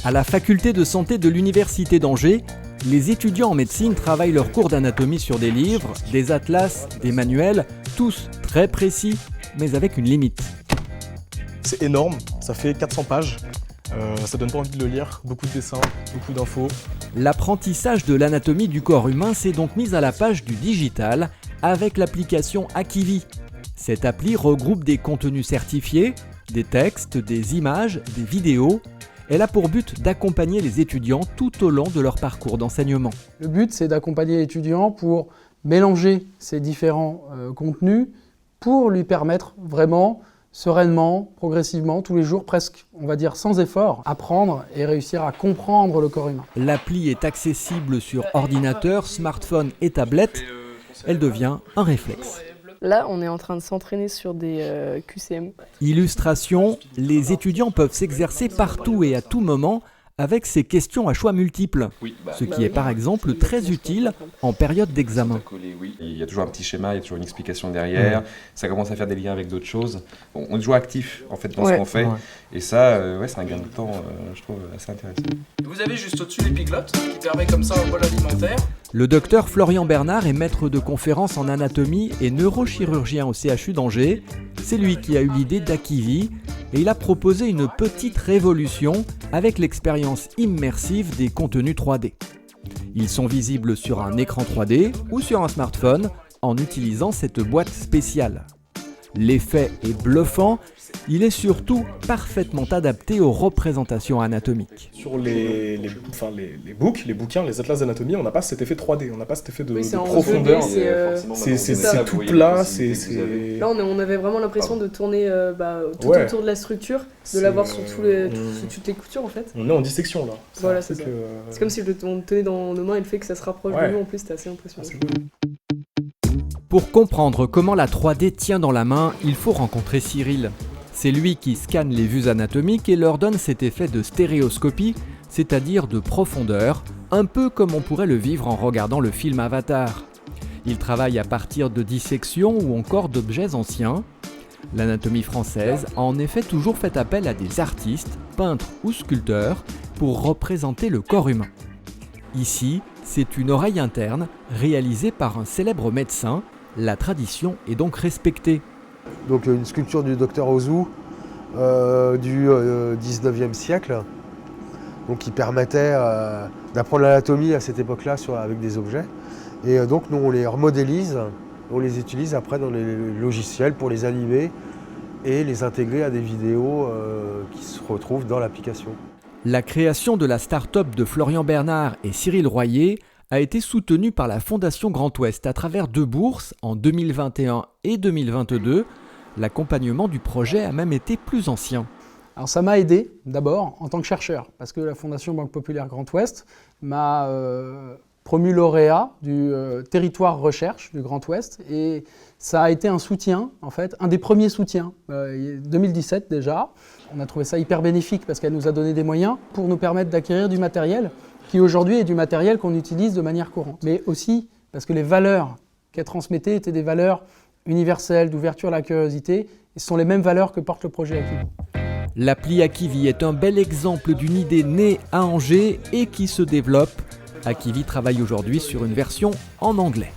À la faculté de santé de l'Université d'Angers, les étudiants en médecine travaillent leurs cours d'anatomie sur des livres, des atlas, des manuels, tous très précis, mais avec une limite. C'est énorme, ça fait 400 pages, ça donne pas envie de le lire, beaucoup de dessins, beaucoup d'infos. L'apprentissage de l'anatomie du corps humain s'est donc mis à la page du digital avec l'application Akivi. Cette appli regroupe des contenus certifiés, des textes, des images, des vidéos. Elle a pour but d'accompagner les étudiants tout au long de leur parcours d'enseignement. Le but, c'est d'accompagner l'étudiant pour mélanger ces différents contenus pour lui permettre vraiment, sereinement, progressivement, tous les jours, presque, on va dire sans effort, apprendre et réussir à comprendre le corps humain. L'appli est accessible sur ordinateur, smartphone et tablette. Elle devient un réflexe. Là, on est en train de s'entraîner sur des QCM. Illustration, les étudiants peuvent s'exercer partout et à tout moment avec ces questions à choix multiples, ce qui est par exemple très utile en période d'examen. Il y a toujours un petit schéma, il y a toujours une explication derrière, ça commence à faire des liens avec d'autres choses. On est toujours actif en fait dans ce qu'on fait, et ça, c'est un gain de temps, je trouve, assez intéressant. Vous avez juste au-dessus l'épiglotte qui permet comme ça un bol alimentaire. Le docteur Florian Bernard est maître de conférences en anatomie et neurochirurgien au CHU d'Angers. C'est lui qui a eu l'idée d'Akivi et il a proposé une petite révolution avec l'expérience immersive des contenus 3D. Ils sont visibles sur un écran 3D ou sur un smartphone en utilisant cette boîte spéciale. L'effet est bluffant, il est surtout parfaitement adapté aux représentations anatomiques. Sur les bouquins, les atlas d'anatomie, on n'a pas cet effet 3D, on n'a pas cet effet de profondeur. C'est tout plat. Là, on avait vraiment l'impression de tourner tout autour de la structure, de l'avoir sur toutes les coutures en fait. On est en dissection là. Voilà, c'est ça. C'est comme si on tenait dans nos mains et le fait que ça se rapproche de nous en plus, c'était assez impressionnant. Pour comprendre comment la 3D tient dans la main, il faut rencontrer Cyril. C'est lui qui scanne les vues anatomiques et leur donne cet effet de stéréoscopie, c'est-à-dire de profondeur, un peu comme on pourrait le vivre en regardant le film Avatar. Il travaille à partir de dissections ou encore d'objets anciens. L'anatomie française a en effet toujours fait appel à des artistes, peintres ou sculpteurs pour représenter le corps humain. Ici, c'est une oreille interne réalisée par un célèbre médecin. La tradition est donc respectée. Donc une sculpture du docteur Ozu du 19e siècle, donc qui permettait d'apprendre l'anatomie à cette époque-là avec des objets. Et donc nous on les remodélise, on les utilise après dans les logiciels pour les animer et les intégrer à des vidéos qui se retrouvent dans l'application. La création de la start-up de Florian Bernard et Cyril Royer a été soutenue par la Fondation Grand Ouest à travers 2 bourses en 2021 et 2022. L'accompagnement du projet a même été plus ancien. Alors ça m'a aidé d'abord en tant que chercheur, parce que la Fondation Banque Populaire Grand Ouest m'a promu lauréat du territoire recherche du Grand Ouest et ça a été un soutien, en fait, un des premiers soutiens, 2017 déjà. On a trouvé ça hyper bénéfique parce qu'elle nous a donné des moyens pour nous permettre d'acquérir du matériel qui aujourd'hui est du matériel qu'on utilise de manière courante. Mais aussi parce que les valeurs qu'elle transmettait étaient des valeurs universelles, d'ouverture à la curiosité, et ce sont les mêmes valeurs que porte le projet Akivi. L'appli Akivi est un bel exemple d'une idée née à Angers et qui se développe. Akivi travaille aujourd'hui sur une version en anglais.